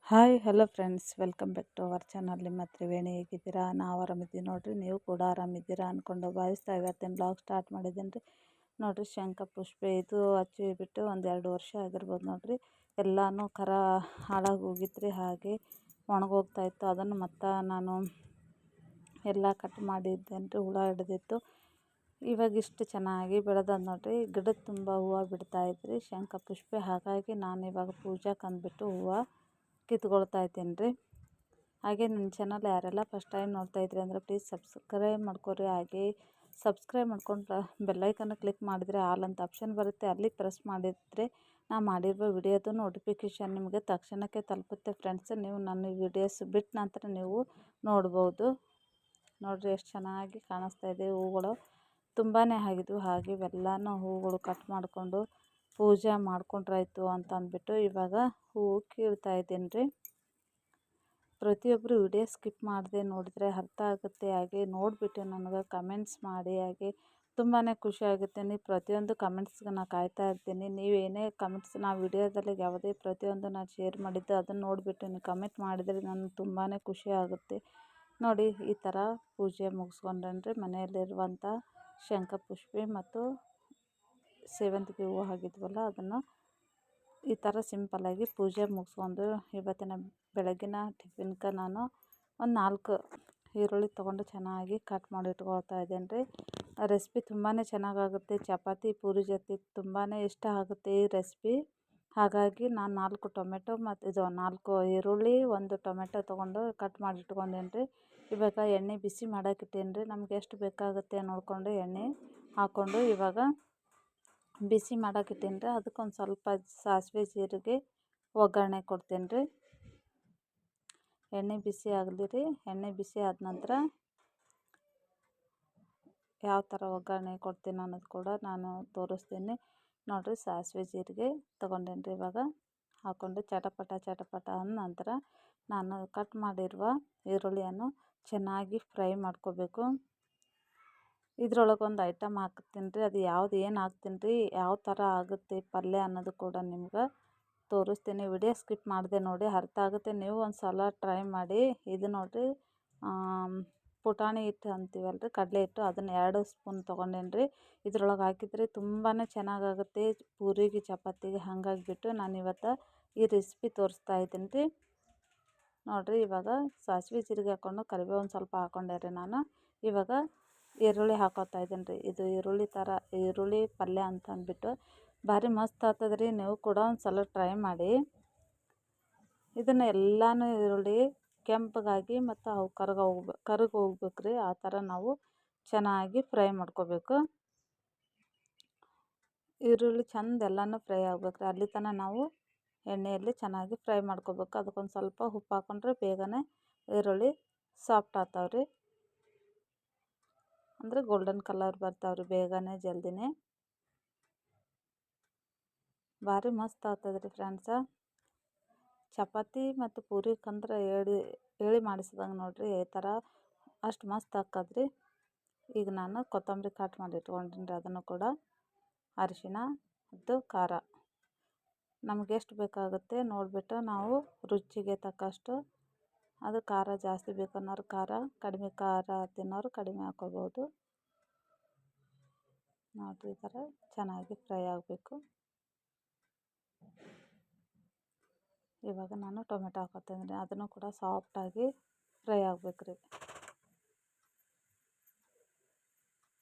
Hi hello friends, welcome back to our channel. ನಿಮ್ಮ ತ್ರಿವೇಣಿ ಹೇಗಿದ್ದೀರಾ? ನಾವು ಆರಾಮಿದ್ದೀವಿ ನೋಡಿರಿ. ನೀವು ಕೂಡ ಆರಾಮಿದ್ದೀರಾ ಅಂದ್ಕೊಂಡು ಭಾವಿಸ್ತಾ ಇವತ್ತಿನ ಬ್ಲಾಗ್ ಸ್ಟಾರ್ಟ್ ಮಾಡಿದ್ದೀನಿ ರೀ. ನೋಡಿರಿ, ಶಂಖ ಪುಷ್ಪ ಇದು ಹಚ್ಚಿ ಬಿಟ್ಟು ಒಂದು 2 ವರ್ಷ ಆಗಿರ್ಬೋದು ನೋಡಿರಿ. ಎಲ್ಲನೂ ಕರ ಹಾಳಾಗಿ ಹೋಗಿತ್ತು ರೀ, ಹಾಗೆ ಒಣಗೋಗ್ತಾಯಿತ್ತು. ಅದನ್ನು ಮತ್ತು ನಾನು ಎಲ್ಲ ಕಟ್ ಮಾಡಿದ್ದೇನೆ ರೀ. ಹುಳ ಹಿಡಿದಿತ್ತು. ಇವಾಗ ಇಷ್ಟು ಚೆನ್ನಾಗಿ ಬೆಳೆದ ನೋಡಿರಿ. ಗಿಡದ ತುಂಬ ಹೂವು ಬಿಡ್ತಾಯಿದ್ರಿ ಶಂಖ ಪುಷ್ಪ. ಹಾಗಾಗಿ ನಾನು ಇವಾಗ ಪೂಜೆಗೆ ಅಂದ್ಬಿಟ್ಟು ಹೂವು ಕಿತ್ಕೊಳ್ತಾ ಇದ್ದೀನಿ ರೀ. ಹಾಗೆ ನನ್ನ ಚಾನಲ್ ಯಾರೆಲ್ಲ ಫಸ್ಟ್ ಟೈಮ್ ನೋಡ್ತಾಯಿದ್ರಿ ಅಂದರೆ ಪ್ಲೀಸ್ ಸಬ್ಸ್ಕ್ರೈಬ್ ಮಾಡ್ಕೊರಿ. ಹಾಗೆ ಸಬ್ಸ್ಕ್ರೈಬ್ ಮಾಡ್ಕೊಂಡು ಬೆಲ್ಲೈಕನ್ನು ಕ್ಲಿಕ್ ಮಾಡಿದರೆ ಆಲ್ ಅಂತ ಆಪ್ಷನ್ ಬರುತ್ತೆ, ಅಲ್ಲಿ ಪ್ರೆಸ್ ಮಾಡಿದರೆ ನಾ ಮಾಡಿರೋ ವಿಡಿಯೋದು ನೋಟಿಫಿಕೇಷನ್ ನಿಮಗೆ ತಕ್ಷಣಕ್ಕೆ ತಲುಪುತ್ತೆ ಫ್ರೆಂಡ್ಸ್. ನೀವು ನನ್ನ ವಿಡಿಯೋಸ್ ಬಿಟ್ಟ ನಂತರ ನೀವು ನೋಡ್ಬೋದು. ನೋಡಿರಿ ಎಷ್ಟು ಚೆನ್ನಾಗಿ ಕಾಣಿಸ್ತಾ ಇದೆ. ಹೂಗಳು ತುಂಬಾ ಆಗಿದ್ವು. ಹಾಗೆ ಇವೆಲ್ಲನೂ ಹೂಗಳು ಕಟ್ ಮಾಡಿಕೊಂಡು ಪೂಜೆ ಮಾಡ್ಕೊಂಡ್ರಾಯ್ತು ಅಂತ ಅಂದ್ಬಿಟ್ಟು ಇವಾಗ ಹೂವು ಕೀಳ್ತಾ ಇದ್ದೀನಿ ರೀ. ಪ್ರತಿಯೊಬ್ಬರು ವಿಡಿಯೋ ಸ್ಕಿಪ್ ಮಾಡದೆ ನೋಡಿದರೆ ಅರ್ಥ ಆಗುತ್ತೆ. ಹಾಗೆ ನೋಡಿಬಿಟ್ಟು ನನಗೆ ಕಮೆಂಟ್ಸ್ ಮಾಡಿ. ಹಾಗೆ ತುಂಬಾ ಖುಷಿ ಆಗುತ್ತೆ. ನೀವು ಪ್ರತಿಯೊಂದು ಕಮೆಂಟ್ಸ್ಗೆ ನಾನು ಕಾಯ್ತಾ ಇರ್ತೀನಿ. ನೀವೇನೇ ಕಮೆಂಟ್ಸ್ ನಾ ವಿಡಿಯೋದಲ್ಲಿ ಯಾವುದೇ ಪ್ರತಿಯೊಂದು ನಾನು ಶೇರ್ ಮಾಡಿದ್ದು ಅದನ್ನು ನೋಡಿಬಿಟ್ಟು ನೀವು ಕಮೆಂಟ್ ಮಾಡಿದರೆ ನನಗೆ ತುಂಬಾ ಖುಷಿ ಆಗುತ್ತೆ. ನೋಡಿ, ಈ ಥರ ಪೂಜೆ ಮುಗಿಸ್ಕೊಂಡ್ರೆ ಮನೆಯಲ್ಲಿರುವಂಥ ಶಂಖ ಪುಷ್ಪ ಮತ್ತು ಸೇವಂತಿಗೆ ಹೂವು ಆಗಿದ್ವಲ್ಲ ಅದನ್ನು ಈ ಥರ ಸಿಂಪಲ್ಲಾಗಿ ಪೂಜೆ ಮುಗಿಸ್ಕೊಂಡು ಇವತ್ತಿನ ಬೆಳಗಿನ ಟಿಫಿನ್ಗೆ ನಾನು ಒಂದು 4 ಈರುಳ್ಳಿ ತೊಗೊಂಡು ಚೆನ್ನಾಗಿ ಕಟ್ ಮಾಡಿ ಇಟ್ಕೊಳ್ತಾ ಇದ್ದೇನೆ ರೀ. ರೆಸಿಪಿ ತುಂಬಾ ಚೆನ್ನಾಗಾಗುತ್ತೆ. ಚಪಾತಿ ಪೂರಿ ಜೊತೆ ತುಂಬಾ ಇಷ್ಟ ಆಗುತ್ತೆ ಈ ರೆಸಿಪಿ. ಹಾಗಾಗಿ ನಾನು 4 ಟೊಮೆಟೊ ಮತ್ತು 4 ಈರುಳ್ಳಿ 1 ಟೊಮೆಟೊ ತೊಗೊಂಡು ಕಟ್ ಮಾಡಿ ಇಟ್ಕೊಂಡೇನಿ ರೀ. ಇವಾಗ ಎಣ್ಣೆ ಬಿಸಿ ಮಾಡೋಕ್ಕಿಟ್ಟೇನಿ ರೀ. ನಮ್ಗೆ ಎಷ್ಟು ಬೇಕಾಗುತ್ತೆ ನೋಡಿಕೊಂಡು ಎಣ್ಣೆ ಹಾಕ್ಕೊಂಡು ಇವಾಗ ಬಿಸಿ ಮಾಡೋಕ್ಕಿಟ್ಟೇನಿ ರೀ. ಅದಕ್ಕೊಂದು ಸ್ವಲ್ಪ ಸಾಸಿವೆ ಜೀರಿಗೆ ಒಗ್ಗರಣೆ ಕೊಡ್ತೇನೆ ರೀ. ಎಣ್ಣೆ ಬಿಸಿ ಆಗಲಿ ರೀ. ಎಣ್ಣೆ ಬಿಸಿ ಆದ ನಂತರ ಯಾವ ಥರ ಒಗ್ಗರಣೆ ಕೊಡ್ತೀನಿ ಅನ್ನೋದು ಕೂಡ ನಾನು ತೋರಿಸ್ತೀನಿ. ನೋಡಿರಿ, ಸಾಸಿವೆ ಜೀರಿಗೆ ತೊಗೊಂಡೇನಿ ರೀ. ಇವಾಗ ಹಾಕ್ಕೊಂಡು ಚಟಪಟ ಅಂದ ನಂತರ ನಾನು ಕಟ್ ಮಾಡಿರುವ ಈರುಳ್ಳಿಯನ್ನು ಚೆನ್ನಾಗಿ ಫ್ರೈ ಮಾಡ್ಕೋಬೇಕು. ಇದ್ರೊಳಗೆ ಒಂದು ಐಟಮ್ ಹಾಕ್ತೀನಿ ರೀ. ಅದು ಯಾವ್ದು ಏನು ಹಾಕ್ತೀನಿ ರೀ, ಯಾವ ಥರ ಆಗುತ್ತೆ ಪಲ್ಯ ಅನ್ನೋದು ಕೂಡ ನಿಮ್ಗೆ ತೋರಿಸ್ತೀನಿ. ವಿಡಿಯೋ ಸ್ಕಿಪ್ ಮಾಡಿದೆ ನೋಡಿ, ಅರ್ಥ ಆಗುತ್ತೆ. ನೀವು ಒಂದು ಸಲ ಟ್ರೈ ಮಾಡಿ. ಇದು ನೋಡಿರಿ, ಪುಟಾಣಿ ಹಿಟ್ಟು ಅಂತೀವಲ್ಲ ರೀ, ಕಡಲೆ ಹಿಟ್ಟು, ಅದನ್ನು 2 ಸ್ಪೂನ್ ತೊಗೊಂಡೇನಿ ರೀ. ಇದ್ರೊಳಗೆ ಹಾಕಿದರೆ ತುಂಬಾ ಚೆನ್ನಾಗಾಗುತ್ತೆ ಪೂರಿಗೆ ಚಪಾತಿಗೆ. ಹಾಗಾಗಿಬಿಟ್ಟು ನಾನು ಇವತ್ತು ಈ ರೆಸಿಪಿ ತೋರಿಸ್ತಾ ಇದ್ದೀನಿ ರೀ. ನೋಡಿರಿ, ಇವಾಗ ಸಾಸಿವೆ ಜೀರಿಗೆ ಹಾಕ್ಕೊಂಡು ಕರಿಬೇವು ಒಂದು ಸ್ವಲ್ಪ ಹಾಕ್ಕೊಂಡೆ ರೀ ನಾನು. ಇವಾಗ ಈರುಳ್ಳಿ ಹಾಕೋತಾ ಇದ್ದೀನಿ ರೀ. ಇದು ಈರುಳ್ಳಿ ಪಲ್ಯ ಅಂತ ಅಂದ್ಬಿಟ್ಟು ಭಾರಿ ಮಸ್ತ್ ಆಗ್ತದೆ ರೀ. ನೀವು ಕೂಡ ಒಂದು ಸಲ ಟ್ರೈ ಮಾಡಿ. ಇದನ್ನು ಎಲ್ಲನೂ ಈರುಳ್ಳಿ ಕೆಂಪಗಾಗಿ ಮತ್ತು ಅವು ಕರಗಿ ಹೋಗ್ಬೇಕು ರೀ. ಆ ಥರ ನಾವು ಚೆನ್ನಾಗಿ ಫ್ರೈ ಮಾಡ್ಕೋಬೇಕು. ಈರುಳ್ಳಿ ಚೆಂದ ಎಲ್ಲನೂ ಫ್ರೈ ಆಗ್ಬೇಕು ರೀ. ಅಲ್ಲಿ ತನಕ ನಾವು ಎಣ್ಣೆಯಲ್ಲಿ ಚೆನ್ನಾಗಿ ಫ್ರೈ ಮಾಡ್ಕೋಬೇಕು. ಅದಕ್ಕೊಂದು ಸ್ವಲ್ಪ ಉಪ್ಪು ಹಾಕ್ಕೊಂಡ್ರೆ ಬೇಗನೆ ಈರುಳ್ಳಿ ಸಾಫ್ಟ್ ಆಗ್ತಾವ್ರಿ. ಅಂದರೆ ಗೋಲ್ಡನ್ ಕಲರ್ ಬರ್ತಾವ್ರಿ ಬೇಗನೆ, ಜಲ್ದಿನೇ. ಭಾರಿ ಮಸ್ತ್ ಆಗ್ತದೆ ರೀ ಫ್ರೆಂಡ್ಸ. ಚಪಾತಿ ಮತ್ತು ಪೂರಿಕಂದ್ರೆ ಹೇಳಿ ಮಾಡಿಸಿದಂಗೆ ನೋಡಿರಿ, ಈ ಥರ ಅಷ್ಟು ಮಸ್ತ್ ಹಾಕದ್ರಿ. ಈಗ ನಾನು ಕೊತ್ತಂಬರಿ ಕಟ್ ಮಾಡಿ ಇಟ್ಕೊಂಡಿನಿ ರೀ. ಅದನ್ನು ಕೂಡ ಅರಿಶಿನ ಮತ್ತು ಖಾರ ನಮಗೆ ಎಷ್ಟು ಬೇಕಾಗುತ್ತೆ ನೋಡಿಬಿಟ್ಟು ನಾವು ರುಚಿಗೆ ತಕ್ಕಷ್ಟು, ಅದು ಖಾರ ಜಾಸ್ತಿ ಬೇಕನ್ನೋರು ಖಾರ, ಕಡಿಮೆ ಖಾರ ತಿನ್ನೋರು ಕಡಿಮೆ ಹಾಕ್ಕೋಬೋದು. ನೋಡಿರಿ, ಈ ಥರ ಚೆನ್ನಾಗಿ ಫ್ರೈ ಆಗಬೇಕು. ಇವಾಗ ನಾನು ಟೊಮೆಟೊ ಹಾಕೋತೀನಿ ರೀ. ಅದನ್ನು ಕೂಡ ಸಾಫ್ಟಾಗಿ ಫ್ರೈ ಆಗಬೇಕು ರೀ.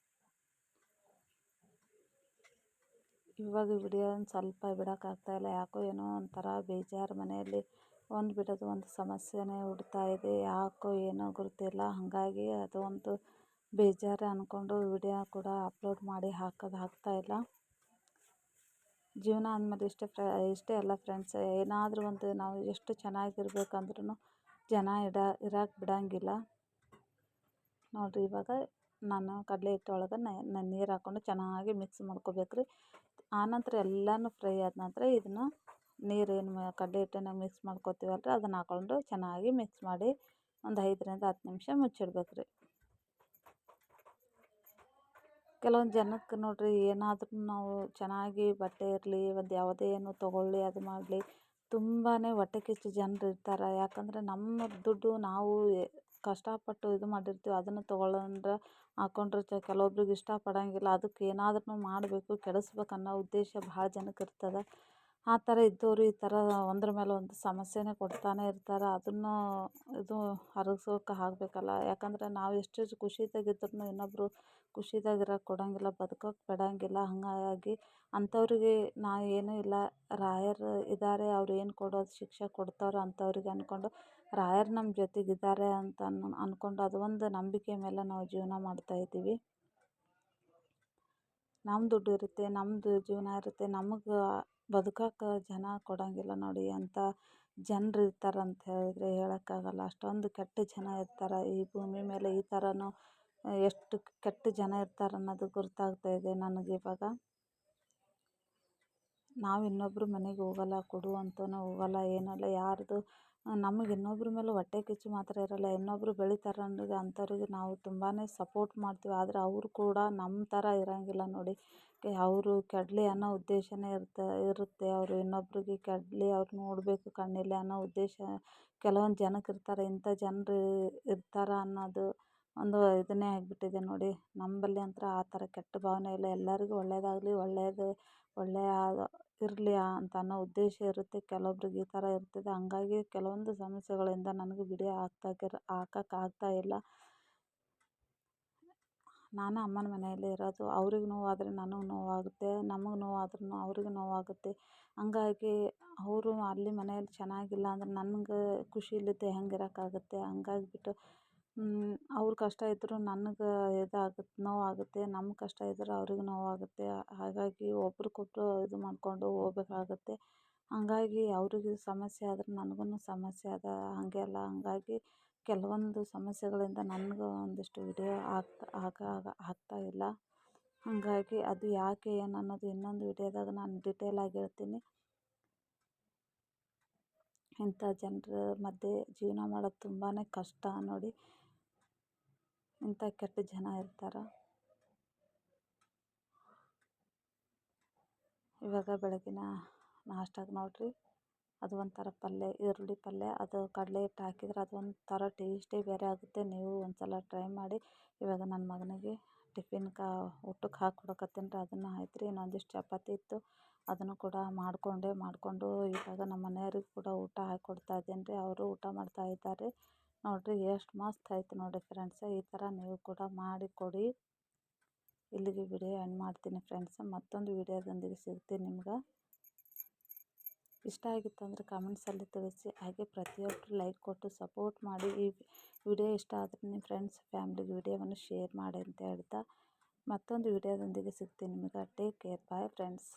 ಇವಾಗ ವಿಡಿಯೋ ಒಂದು ಸ್ವಲ್ಪ ಬಿಡೋಕ್ಕಾಗ್ತಾಯಿಲ್ಲ. ಯಾಕೋ ಏನೋ ಒಂಥರ ಬೇಜಾರು. ಮನೆಯಲ್ಲಿ ಒಂದು ಬಿಡೋದು ಒಂದು ಸಮಸ್ಯೆನೇ ಹುಡ್ತಾ ಇದೆ. ಯಾಕೋ ಏನೋ ಗೊತ್ತಿಲ್ಲ. ಹಾಗಾಗಿ ಅದು ಒಂದು ಬೇಜಾರು ಅಂದ್ಕೊಂಡು ವಿಡಿಯೋ ಕೂಡ ಅಪ್ಲೋಡ್ ಮಾಡಿ ಹಾಕ್ತಾಯಿಲ್ಲ. ಜೀವನ ಅಂದಮೇಲೆ ಇಷ್ಟೇ ಅಲ್ಲ ಫ್ರೆಂಡ್ಸ್. ಏನಾದರೂ ಒಂದು ನಾವು ಎಷ್ಟು ಚೆನ್ನಾಗಿರ್ಬೇಕಂದ್ರೂ ಜನ ಇರೋಕ್ಕೆ ಬಿಡೋಂಗಿಲ್ಲ. ನೋಡಿರಿ, ಇವಾಗ ನಾನು ಕಡಲೆ ಹಿಟ್ಟೊಳಗೆ ನಾನು ನೀರು ಹಾಕ್ಕೊಂಡು ಚೆನ್ನಾಗಿ ಮಿಕ್ಸ್ ಮಾಡ್ಕೋಬೇಕು ರೀ. ಆನಂತರ ಎಲ್ಲನೂ ಫ್ರೈ ಆದ ನಂತರ ಇದನ್ನು ನೀರೇನು ಕಡಲೆ ಹಿಟ್ಟನ್ನು ಮಿಕ್ಸ್ ಮಾಡ್ಕೋತೀವಲ್ಲ ರೀ, ಅದನ್ನು ಹಾಕ್ಕೊಂಡು ಚೆನ್ನಾಗಿ ಮಿಕ್ಸ್ ಮಾಡಿ ಒಂದು 5ರಿಂದ 10 ನಿಮಿಷ ಮುಚ್ಚಿಡ್ಬೇಕು ರೀ. ಕೆಲವೊಂದು ಜನಕ್ಕೆ ನೋಡಿರಿ, ಏನಾದರೂ ನಾವು ಚೆನ್ನಾಗಿ ಬಟ್ಟೆ ಇರಲಿ, ಒಂದು ಯಾವುದೇ ಏನು ತೊಗೊಳ್ಳಿ, ಅದು ಮಾಡಲಿ, ತುಂಬಾ ಹೊಟ್ಟೆ ಕಿಚ್ಚು ಜನರು ಇರ್ತಾರೆ. ಯಾಕಂದರೆ ನಮ್ಮ ದುಡ್ಡು ನಾವು ಕಷ್ಟಪಟ್ಟು ಇದು ಮಾಡಿರ್ತೀವಿ, ಅದನ್ನು ತೊಗೊಂಡ್ರೆ ಹಾಕೊಂಡ್ರೆ ಕೆಲವೊಬ್ರಿಗೆ ಇಷ್ಟಪಡೋಂಗಿಲ್ಲ. ಅದಕ್ಕೆ ಏನಾದ್ರೂ ಮಾಡಬೇಕು, ಕೆಡಿಸ್ಬೇಕು ಅನ್ನೋ ಉದ್ದೇಶ ಭಾಳ ಜನಕ್ಕೆ ಇರ್ತದೆ. ಆ ಥರ ಇದ್ದವರು ಈ ಥರ ಒಂದ್ರ ಮೇಲೆ ಒಂದು ಸಮಸ್ಯೆನೇ ಕೊಡ್ತಾನೆ ಇರ್ತಾರೆ. ಅದನ್ನು ಇದು ಅರಗಿಸೋಕೆ ಆಗಬೇಕಲ್ಲ. ಯಾಕಂದರೆ ನಾವು ಎಷ್ಟು ಖುಷಿದಾಗಿದ್ರೂ ಇನ್ನೊಬ್ಬರು ಖುಷಿದಾಗಿರೋಕೆ ಕೊಡೋಂಗಿಲ್ಲ, ಬದುಕೋಕೆ ಬಿಡೋಂಗಿಲ್ಲ. ಹಾಗಾಗಿ ಅಂಥವ್ರಿಗೆ ನಾವು ಏನೂ ಇಲ್ಲ, ರಾಯರು ಇದ್ದಾರೆ, ಅವ್ರು ಏನು ಕೊಡೋದು ಶಿಕ್ಷೆ ಕೊಡ್ತಾರೋ ಅಂಥವ್ರಿಗೆ ಅಂದ್ಕೊಂಡು ರಾಯರು ನಮ್ಮ ಜೊತೆಗಿದ್ದಾರೆ ಅಂತ ಅಂದ್ಕೊಂಡು ಅದು ಒಂದು ನಂಬಿಕೆ ಮೇಲೆ ನಾವು ಜೀವನ ಮಾಡ್ತಾಯಿದ್ದೀವಿ. ನಮ್ಮ ದುಡ್ಡು ಇರುತ್ತೆ, ನಮ್ಮದು ಜೀವನ ಇರುತ್ತೆ, ನಮಗೆ ಬದುಕೋಕೆ ಜನ ಕೊಡೋಂಗಿಲ್ಲ ನೋಡಿ. ಅಂಥ ಜನರು ಇರ್ತಾರಂತ ಹೇಳಿದ್ರೆ ಹೇಳೋಕ್ಕಾಗಲ್ಲ. ಅಷ್ಟೊಂದು ಕೆಟ್ಟ ಜನ ಇರ್ತಾರೆ ಈ ಭೂಮಿ ಮೇಲೆ. ಈ ಥರನೂ ಎಷ್ಟು ಕೆಟ್ಟ ಜನ ಇರ್ತಾರೆ ಅನ್ನೋದು ಗೊತ್ತಾಗ್ತಾಯಿದೆ ನನಗಿವಾಗ. ನಾವು ಇನ್ನೊಬ್ರ ಮನೆಗೆ ಹೋಗಲ್ಲ, ಕೊಡು ಅಂತಲೂ ಹೋಗಲ್ಲ, ಏನಲ್ಲ. ಯಾರ್ದು ನಮಗೆ ಇನ್ನೊಬ್ರ ಮೇಲೆ ಹೊಟ್ಟೆ ಕಿಚ್ಚು ಮಾತ್ರ ಇರೋಲ್ಲ. ಇನ್ನೊಬ್ಬರು ಬೆಳೀತಾರೆ ಅಂದರೆ ಅಂಥವ್ರಿಗೆ ನಾವು ತುಂಬಾ ಸಪೋರ್ಟ್ ಮಾಡ್ತೀವಿ. ಆದರೆ ಅವರು ಕೂಡ ನಮ್ಮ ಥರ ಇರೋಂಗಿಲ್ಲ ನೋಡಿ. ಅವರು ಕೆಡಲಿ ಅನ್ನೋ ಉದ್ದೇಶನೇ ಇರುತ್ತೆ. ಅವರು ಇನ್ನೊಬ್ರಿಗೆ ಕೆಡಲಿ, ಅವ್ರು ನೋಡಬೇಕು ಕಣ್ಣಿಲೆ ಅನ್ನೋ ಉದ್ದೇಶ ಕೆಲವೊಂದು ಜನಕ್ಕೆ ಇರ್ತಾರೆ. ಇಂಥ ಜನರು ಇರ್ತಾರೆ ಅನ್ನೋದು ಒಂದು ಇದನ್ನೇ ಆಗಿಬಿಟ್ಟಿದೆ ನೋಡಿ. ನಮ್ಮಲ್ಲಿ ಅಂತೂ ಆ ಥರ ಕೆಟ್ಟ ಭಾವನೆ ಇಲ್ಲ. ಎಲ್ಲರಿಗೂ ಒಳ್ಳೆಯದಾಗಲಿ, ಒಳ್ಳೆಯ ಇರಲಿ ಅಂತ ಅನ್ನೋ ಉದ್ದೇಶ ಇರುತ್ತೆ. ಕೆಲವೊಬ್ರಿಗೆ ಈ ಥರ ಇರ್ತದೆ. ಹಂಗಾಗಿ ಕೆಲವೊಂದು ಸಮಸ್ಯೆಗಳಿಂದ ನನಗೂ ವಿಡಿಯೋ ಹಾಕೋಕ್ಕಾಗ್ತಾಯಿಲ್ಲ. ನಾನು ಅಮ್ಮನ ಮನೆಯಲ್ಲೇ ಇರೋದು. ಅವ್ರಿಗೆ ನೋವಾದರೆ ನನಗೆ ನೋವಾಗುತ್ತೆ, ನಮಗೆ ನೋವಾದ್ರೂ ಅವ್ರಿಗೆ ನೋವಾಗುತ್ತೆ. ಹಂಗಾಗಿ ಅವರು ಅಲ್ಲಿ ಮನೆಯಲ್ಲಿ ಚೆನ್ನಾಗಿಲ್ಲ ಅಂದ್ರೆ ನನಗೆ ಖುಷಿಲಿದ್ದೆ ಹೆಂಗಿರೋಕ್ಕಾಗುತ್ತೆ. ಹಂಗಾಗಿಬಿಟ್ಟು ಅವ್ರ ಕಷ್ಟ ಇದ್ದರೂ ನನಗೆ ಇದಾಗುತ್ತೆ, ನೋವಾಗುತ್ತೆ. ನಮ್ಮ ಕಷ್ಟ ಇದ್ದರೆ ಅವ್ರಿಗೆ ನೋವಾಗುತ್ತೆ. ಹಾಗಾಗಿ ಒಬ್ರಿಗೊಬ್ರು ಇದು ಮಾಡಿಕೊಂಡು ಹೋಗ್ಬೇಕಾಗುತ್ತೆ. ಹಂಗಾಗಿ ಅವ್ರಿಗೆ ಸಮಸ್ಯೆ ಆದರೆ ನನಗೂ ಸಮಸ್ಯೆ ಅದ, ಹಾಗೆ ಅಲ್ಲ. ಹಂಗಾಗಿ ಕೆಲವೊಂದು ಸಮಸ್ಯೆಗಳಿಂದ ನನಗೂ ಒಂದಿಷ್ಟು ವಿಡಿಯೋ ಆಗ್ತಾಯಿಲ್ಲ. ಹಾಗಾಗಿ ಅದು ಯಾಕೆ ಏನು ಅನ್ನೋದು ಇನ್ನೊಂದು ವಿಡಿಯೋದಾಗ ನಾನು ಡಿಟೇಲಾಗಿ ಹೇಳ್ತೀನಿ. ಇಂಥ ಜನರ ಮಧ್ಯೆ ಜೀವನ ಮಾಡೋದು ತುಂಬಾ ಕಷ್ಟ ನೋಡಿ. ಇಂಥ ಕೆಟ್ಟ ಜನ ಇರ್ತಾರೆ. ಇವಾಗ ಬೆಳಗಿನ ನಾಷ್ಟಾಗೆ ನೋಡಿರಿ, ಅದು ಒಂಥರ ಪಲ್ಯ, ಈರುಳ್ಳಿ ಪಲ್ಯ. ಅದು ಕಡಲೆ ಹಿಟ್ಟು ಹಾಕಿದ್ರೆ ಅದು ಒಂಥರ ಟೇಸ್ಟೇ ಬೇರೆ ಆಗುತ್ತೆ. ನೀವು ಒಂದ್ಸಲ ಟ್ರೈ ಮಾಡಿ. ಇವಾಗ ನನ್ನ ಮಗನಿಗೆ ಊಟಕ್ಕೆ ಹಾಕ್ಕೊಡಕತ್ತೀನಿ ರೀ. ಅದನ್ನು ಆಯ್ತು ರೀ. ಇನ್ನೊಂದಿಷ್ಟು ಚಪಾತಿ ಇತ್ತು, ಅದನ್ನು ಕೂಡ ಮಾಡಿಕೊಂಡು ಇವಾಗ ನಮ್ಮ ಮನೆಯವ್ರಿಗೆ ಕೂಡ ಊಟ ಹಾಕ್ಕೊಡ್ತಾ ಇದ್ದೀನಿ ರೀ. ಅವರು ಊಟ ಮಾಡ್ತಾ ಇದ್ದಾರೆ ನೋಡಿರಿ. ಎಷ್ಟು ಮಸ್ತ್ ಆಯಿತು ನೋಡಿ ಫ್ರೆಂಡ್ಸ್. ಈ ಥರ ನೀವು ಕೂಡ ಮಾಡಿ ಕೊಡಿ. ಇಲ್ಲಿಗೆ ವಿಡಿಯೋ ಎಂಡ್ ಮಾಡ್ತೀನಿ ಫ್ರೆಂಡ್ಸ್. ಮತ್ತೊಂದು ವಿಡಿಯೋದೊಂದಿಗೆ ಸಿಗ್ತೀನಿ ನಿಮ್ಗೆ. ಇಷ್ಟ ಆಗಿತ್ತು ಅಂದರೆ ಕಮೆಂಟ್ಸಲ್ಲಿ ತಿಳಿಸಿ. ಹಾಗೆ ಪ್ರತಿಯೊಬ್ಬರು ಲೈಕ್ ಕೊಟ್ಟು ಸಪೋರ್ಟ್ ಮಾಡಿ. ಈ ವಿಡಿಯೋ ಇಷ್ಟ ಆದರೆ ನಿಮ್ಮ ಫ್ರೆಂಡ್ಸ್ ಫ್ಯಾಮ್ಲಿಗೆ ವಿಡಿಯೋವನ್ನು ಶೇರ್ ಮಾಡಿ ಅಂತ ಹೇಳ್ತಾ ಮತ್ತೊಂದು ವಿಡಿಯೋದೊಂದಿಗೆ ಸಿಗ್ತೀನಿ ನಿಮಗೆ. Take care, bye friends.